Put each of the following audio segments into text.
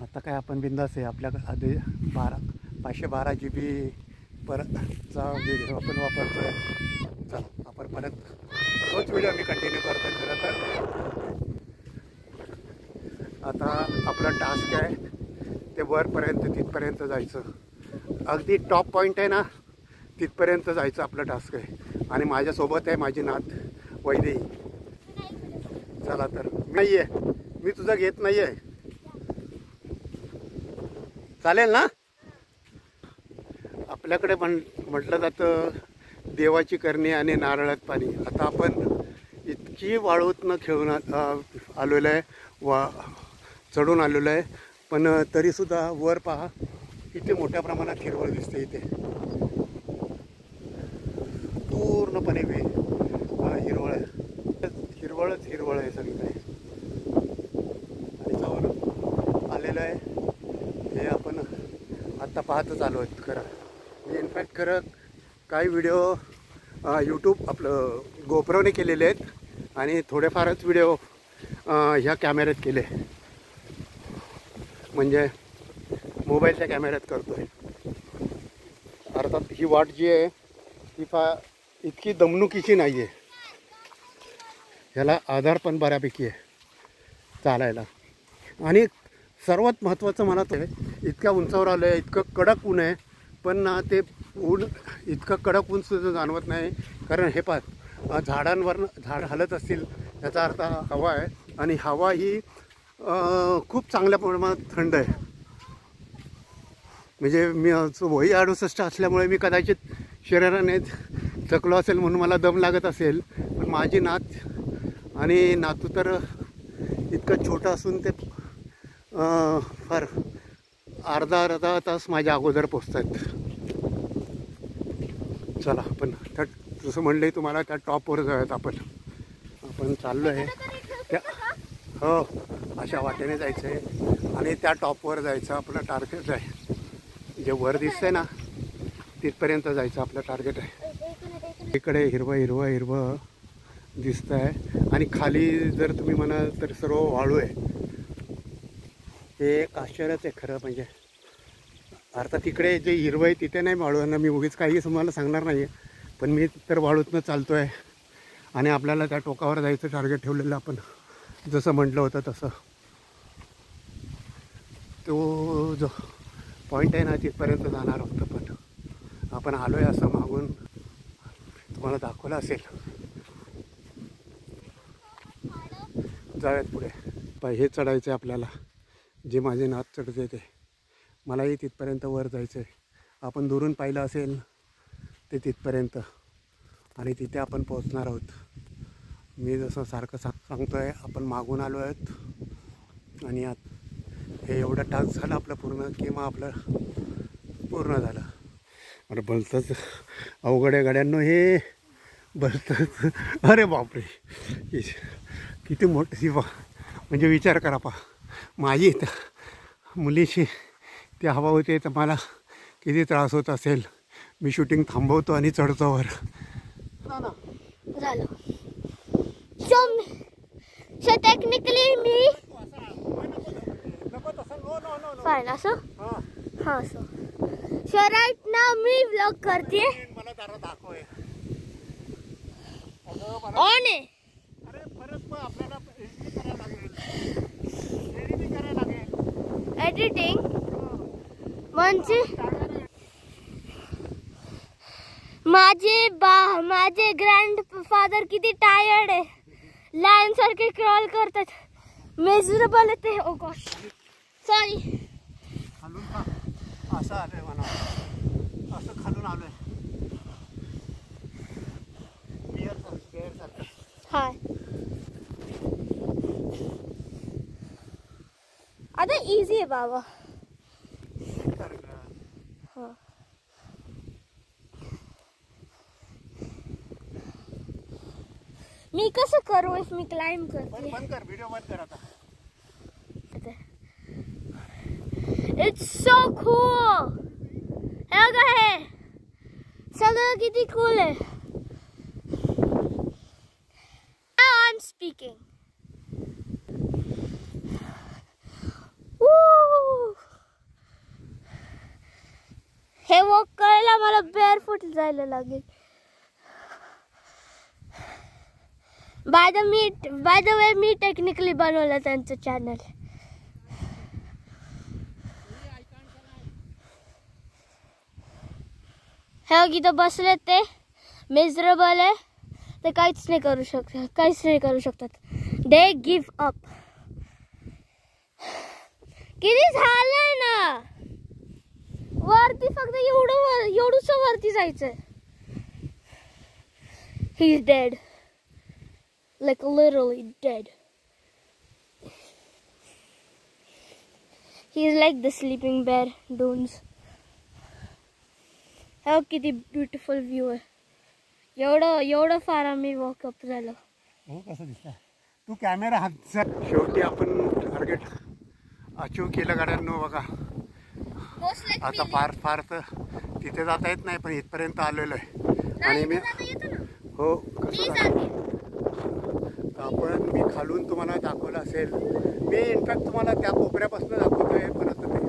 आता काय आपण बिंदास आहे. आपल्याकडे आधी 512 GB परतचा व्हिडिओ आपण वापरतोय. चला आपण परत तोच व्हिडिओ मी कंटिन्यू करतो. खरं तर आता आपला टास्क आहे ते वरपर्यंत तिथपर्यंत जायचं. अगदी टॉप पॉईंट आहे ना, तिथपर्यंत जायचं आपलं टास्क आहे. आणि माझ्यासोबत आहे माझी नात वैदेही. चला तर नाही आहे, मी तुझं घेत नाही आहे, चालेल ना. आपल्याकडे म्हटलं जातं देवाची करणी आणि नारळात पाणी. आता आपण इतकी वाळूतनं खेळून आलेलो आहे, चढून आलेलो आहे, पण तरीसुद्धा वर पहा किती मोठ्या प्रमाणात हिरवळ दिसते. इथे पूर्णपणे हिरवळ आहे, हिरवळ आहे सगळीकडे. आणि जवळ आलेलं आहे हे आपण आत्ता पाहतच आलो आहेत. खरं मी इनफॅक्ट काही व्हिडिओ यूट्यूब आपलं गोप्रोने केलेले आहेत आणि थोडेफारच व्हिडिओ ह्या कॅमेऱ्यात केले, म्हणजे मोबाईलच्या कॅमेऱ्यात करतो आहे. अर्थात ही वाट जी आहे ती इतकी दमणुकीची नाही आहे, ह्याला आधार पण बऱ्यापैकी आहे चालायला. आणि सर्वात महत्त्वाचं मला तर इतक्या उंचावर आलं आहे, इतकं कडक ऊन आहे, पण ते ऊन इतकं कडक ऊन सुद्धा जाणवत नाही. कारण हे झाडांवर झाड हलत असतील याचा अर्थ हवा आहे, आणि हवा ही खूप चांगल्या प्रमाणात थंड आहे. म्हणजे मी वही 68 असल्यामुळे मी कदाचित शरीराने थकलो असेल म्हणून मला दम लागत असेल, पण माझी नात आणि नातू तर इतकं छोटं असून ते फार अर्धा तास माझ्या अगोदर पोचतात. चला आपण त्या जसं म्हणलं तुम्हाला त्या टॉपवर जाऊयात. आपण चाललो आहे त्या हो अशा वाटेने जायचं आहे आणि त्या टॉपवर जायचं आपलं टार्गेट आहे. जे वर दिसतंय ना तिथपर्यंत जायचं आपलं टार्गेट आहे. इकडे हिरवं दिसतं आहे आणि खाली जर तुम्ही म्हणाल तर सर्व वाळू आहे. हे एक आश्चर्यच आहे खरं. म्हणजे अर्थात तिकडे जे हिरवं आहे तिथे नाही वाळू ना. मी उगीच काही तुम्हाला सांगणार नाही आहे, पण मी तर वाळूतनं चालतो आहे आणि आपल्याला त्या टोकावर जायचं टार्गेट ठेवलेलं आपण जसं म्हटलं होतं तसं. तो जो पॉईंट आहे ना तिथपर्यंत जाणार होतं, पण आपण आलो आहे असं मागून तुम्हाला दाखवलं असेल. जाऊयात पुढे. हे चढायचं आहे आपल्याला, जे माझे नात चढते ते. मलाही तिथपर्यंत वर जायचं आहे. आपण दुरून पाहिलं असेल ते तिथपर्यंत, आणि तिथे आपण पोहोचणार आहोत. मी जसं सारखं सांगतो आहे, आपण मागून आलो आहेत आणि हे एवढं टास्क झालं आपलं पूर्ण की मग आपलं पूर्ण झालं. अरे भलतंच अवघड आहे गाड्यांनो हे, भलतंच. अरे बापरे किती मोठी म्हणजे विचार करा पा, माझी मुलीशी ती हवा होते तर मला किती त्रास होत असेल. मी शूटिंग थांबवतो आणि चढतो वर. झालं सो टेक्निकली मी फाईन असं हां सो राईट नाव मी व्लॉग करते. मला जरा दाखव ऑन आहे. अरे परत मग आपल्याला एडिटिंग करायला लागेल. एडिटिंग म्हणजे माझे ग्रँडफादर किती टायर्ड आहे, लायन सारखे क्रॉल करतात, मेजरेबल आहे ते. Oh gosh sorry. खालून का असं आलंय म्हणा, असं खालून आलोय. बिअर सारखं. हाय आता इझी आहे बाबा. हां मी कसं करू इफ मी क्लाइंब करते. बंद कर व्हिडिओ, बंद कर आता. It's so cool. हे बघा हे सगळं किती कूल आहे. Now I'm speaking. Woo! हे वॉक करायला मला बेअरफूट जायला लागेल. By the way me technically बनवलं त्यांचं चॅनल. हे इथं बसले ते मिझरेबल आहे, ते काहीच नाही करू शकतात. They give up. किती झालंय ना वरती, फक्त एवढंच वरती जायचंय. He is dead, like literally dead. He is like the sleeping bear dunes. हा किती ब्युटिफुल व्ह्यू आहे. एवढं फार आम्ही वॉकअप झालं. हो कसं दिसतं. तू कॅमेरा हात. शेवटी आपण टार्गेट अचीव केलं गाड्यांनो बघा. आता फार तर तिथे जाता येत नाही, पण इथपर्यंत आलेलो आहे. आणि मी हो कसं आपण मी खालून तुम्हाला दाखवलं असेल. मी इनफॅक्ट तुम्हाला त्या कोपऱ्यापासून दाखवतो आहे, पण आता ते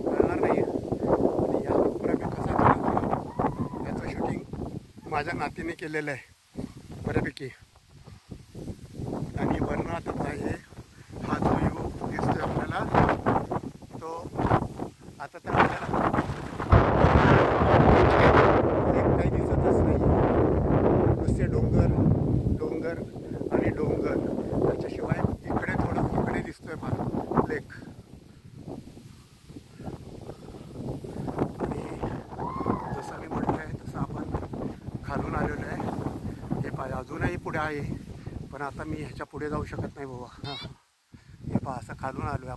कळणार नाही. आणि या कोपऱ्या मी कसा केला याचं शूटिंग माझ्या नातीने केलेलं आहे बऱ्यापैकी. आणि वरनं आता पाहिजे हा जो व्ह्यू दिसतोय आपल्याला, तो आता तर आपल्याला काही दिसतच नाही. नुसते डोंगर आणि डोंगर. त्याच्याशिवाय इकडे दिसतोय पहा लेक. आणि जसं मी म्हटलं आहे तसं आपण खालून आलेलो आहे. हे पहा अजूनही पुढे आहे, पण आता मी ह्याच्या पुढे जाऊ शकत नाही बाबा. हे पहा असं खालून आलो आहे